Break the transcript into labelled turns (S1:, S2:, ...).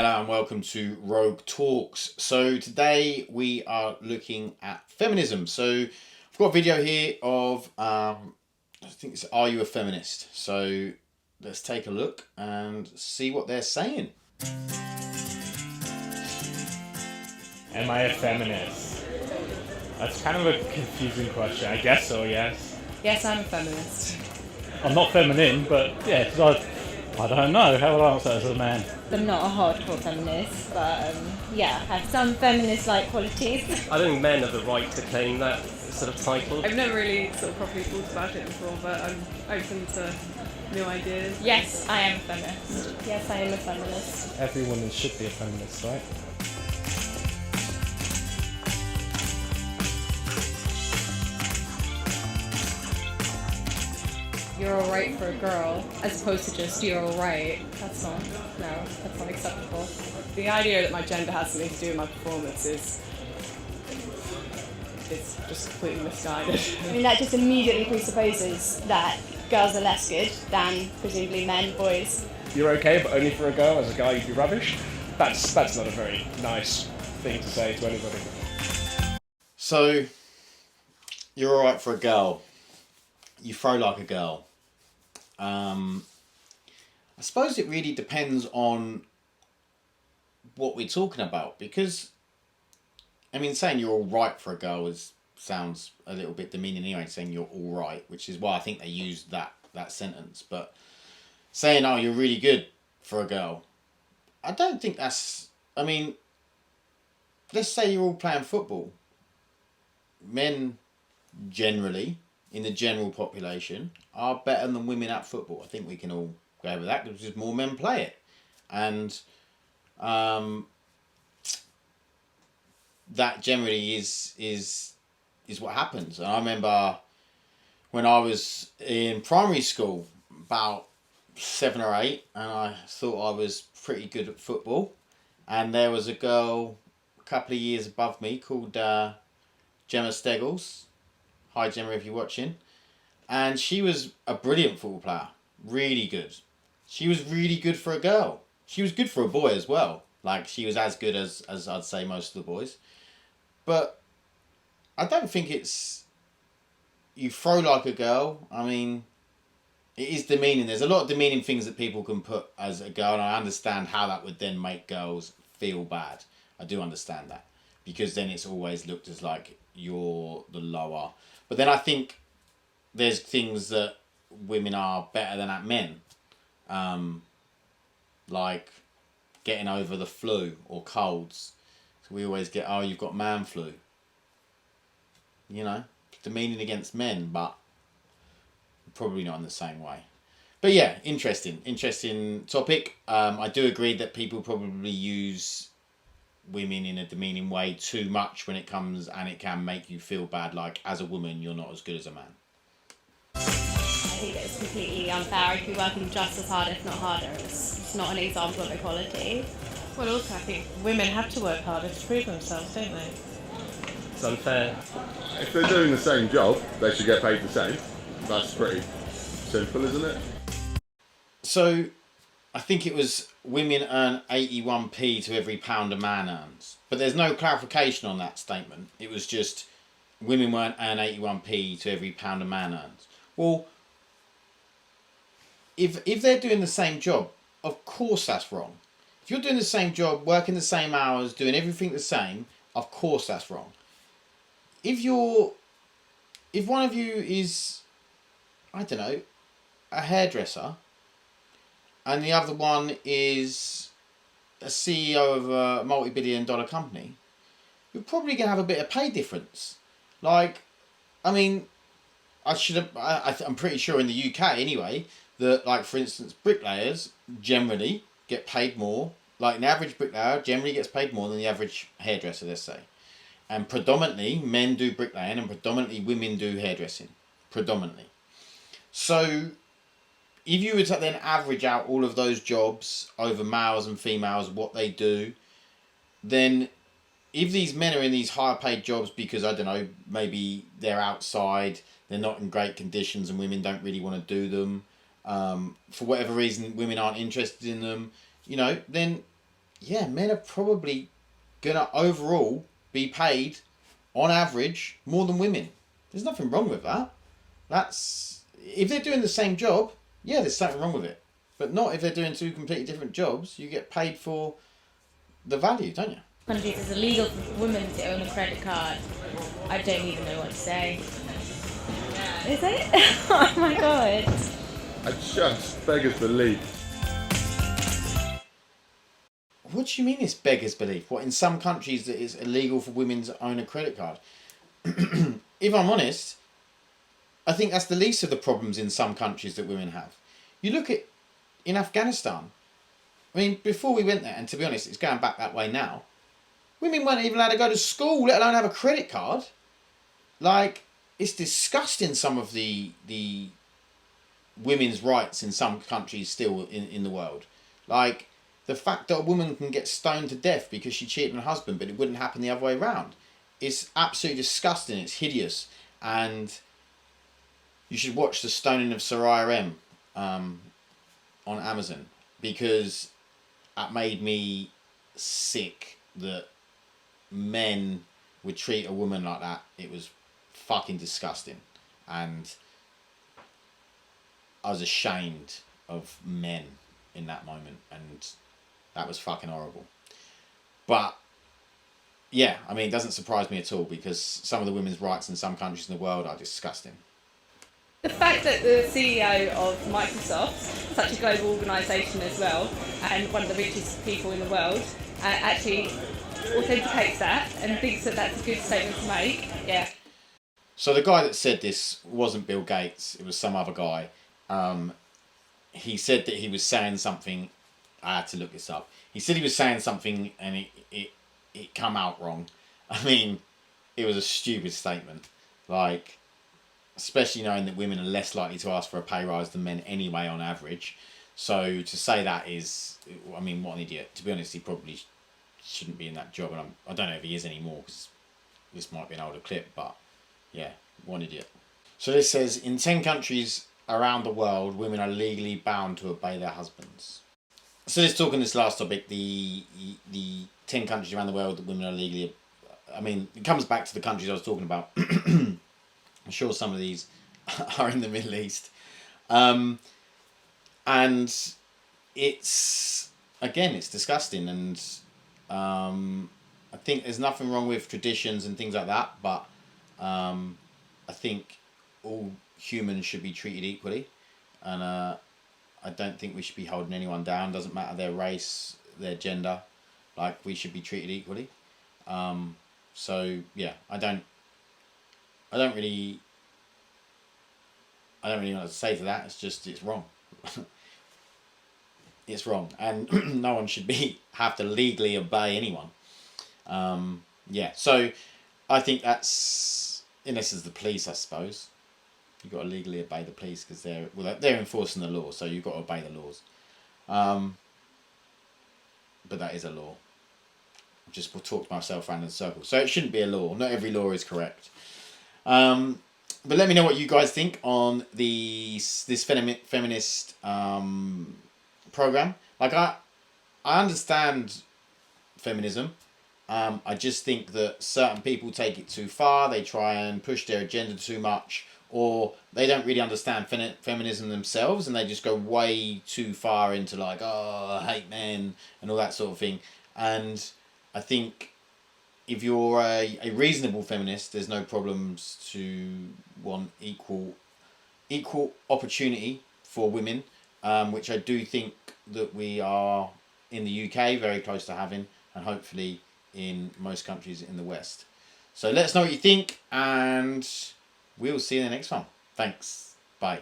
S1: Hello and welcome to Rogue Talks. So today we are looking at feminism. So I've got a video here of, I think it's Are You a Feminist? So let's take a look and see what they're saying.
S2: Am I a feminist? That's kind of a confusing question. I guess so, yes.
S3: Yes, I'm a feminist.
S2: I'm not feminine, but yeah, 'cause I don't know. How would I answer as a man?
S3: I'm not a hardcore feminist, but yeah, I have some feminist-like qualities.
S4: I don't think men have the right to claim that sort of title.
S5: I've never really sort of properly thought about it before, but I'm open to new ideas.
S3: Yes, I am a feminist. Yes, I am a feminist.
S2: Every woman should be a feminist, right?
S3: You're alright for a girl, as opposed to just you're alright. That's not acceptable.
S5: The idea that my gender has something to do with my performance is just completely misguided.
S6: I mean, that just immediately presupposes that girls are less good than presumably men, boys.
S7: You're okay, but only for a girl. As a guy, you'd be rubbish. That's not a very nice thing to say to anybody.
S1: So you're alright for a girl. You throw like a girl. I suppose it really depends on what we're talking about, because I mean, saying you're all right for a girl sounds a little bit demeaning anyway, saying you're all right, which is why I think they used that sentence. But saying, oh, you're really good for a girl, I don't think that's, I mean, let's say you're all playing football. Men generally, in the general population, are better than women at football. I think we can all go with that, because more men play it. And that generally is what happens. And I remember when I was in primary school, about 7 or 8, and I thought I was pretty good at football. And there was a girl a couple of years above me called Gemma Steggles. Hi Gemma, if you're watching. And she was a brilliant football player. Really good. She was really good for a girl. She was good for a boy as well. Like, she was as good as I'd say most of the boys. But I don't think it's... You throw like a girl. I mean, it is demeaning. There's a lot of demeaning things that people can put as a girl, and I understand how that would then make girls feel bad. I do understand that. Because then it's always looked as like you're the lower. But then I think there's things that women are better than at men. Like getting over the flu or colds. So we always get, oh, you've got man flu. You know, demeaning against men, but probably not in the same way. But yeah, interesting topic. I do agree that people probably use women in a demeaning way too much when it comes, and it can make you feel bad, like as a woman you're not as good as a man.
S6: I think it's completely unfair. I'd be working just as hard, if not harder. It's not an example of equality.
S5: Well, also I think women have to work harder to prove themselves, don't they?
S4: It's unfair.
S8: If they're doing the same job, they should get paid the same. That's pretty simple, isn't it?
S1: So I think it was women earn 81p to every pound a man earns. But there's no clarification on that statement. It was just women won't earn 81p to every pound a man earns. Well, if they're doing the same job, of course that's wrong. If you're doing the same job, working the same hours, doing everything the same, of course that's wrong. If one of you is, I don't know, a hairdresser, and the other one is a CEO of a multi-billion-dollar company, you're probably going to have a bit of pay difference. Like, I mean, I'm pretty sure in the UK anyway, that, like, for instance, bricklayers generally get paid more. Like, an average bricklayer generally gets paid more than the average hairdresser, let's say. And predominantly, men do bricklaying and predominantly women do hairdressing. Predominantly. So if you were to then average out all of those jobs over males and females, what they do, then if these men are in these higher paid jobs because, I don't know, maybe they're outside, they're not in great conditions and women don't really want to do them, for whatever reason women aren't interested in them, you know, then yeah, men are probably gonna overall be paid, on average, more than women. There's nothing wrong with that. That's if they're doing the same job, yeah, there's something wrong with it. But not if they're doing two completely different jobs. You get paid for the value, don't you?
S6: Countries it's illegal for women to own a credit card. I don't even know what to say. Is it? Oh my god.
S8: I just beggars belief.
S1: What do you mean it's beggars belief? What, in some countries that it's illegal for women to own a credit card? If I'm honest, I think that's the least of the problems in some countries that women have. You look at in Afghanistan. I mean, before we went there, and to be honest, it's going back that way now. Women weren't even allowed to go to school, let alone have a credit card. Like, it's disgusting, some of the women's rights in some countries still in the world. Like, the fact that a woman can get stoned to death because she cheated on her husband, but it wouldn't happen the other way around. It's absolutely disgusting. It's hideous. And you should watch The Stoning of Soraya M. On Amazon, because that made me sick that men would treat a woman like that. It was fucking disgusting. And I was ashamed of men in that moment, and that was fucking horrible. But yeah, I mean, it doesn't surprise me at all, because some of the women's rights in some countries in the world are disgusting.
S5: The fact that the CEO of Microsoft, such a global organisation as well, and one of the richest people in the world, actually authenticates that and thinks that that's a good statement to make, yeah.
S1: So the guy that said this wasn't Bill Gates, it was some other guy. He said that he was saying something, I had to look this up. He said he was saying something and it come out wrong. I mean, it was a stupid statement. Like, especially knowing that women are less likely to ask for a pay rise than men anyway on average. So to say that is, I mean, what an idiot. To be honest, he probably shouldn't be in that job, and I don't know if he is anymore, because this might be an older clip, but yeah, what an idiot. So this says, in 10 countries around the world, women are legally bound to obey their husbands. So let's talk on this last topic, the 10 countries around the world that women are legally, I mean, it comes back to the countries I was talking about. I'm sure some of these are in the Middle East. And it's, again, it's disgusting. And I think there's nothing wrong with traditions and things like that. But I think all humans should be treated equally. And I don't think we should be holding anyone down. Doesn't matter their race, their gender. Like, we should be treated equally. So, yeah, I don't really know what to say to that. It's just, it's wrong. It's wrong, and no one should have to legally obey anyone. Yeah, so I think that's, in essence, the police, I suppose. You've got to legally obey the police, because they're enforcing the law, so you've got to obey the laws. But that is a law. I just talked myself around in a circle. So it shouldn't be a law. Not every law is correct. But let me know what you guys think on this feminist program. Like, I understand feminism. I just think that certain people take it too far. They try and push their agenda too much, or they don't really understand feminism themselves, and they just go way too far into, like, oh, I hate men and all that sort of thing. And I think if you're a reasonable feminist, there's no problems to want equal opportunity for women, which I do think that we are in the UK very close to having, and hopefully in most countries in the West. So let us know what you think, and we'll see you in the next one. Thanks. Bye.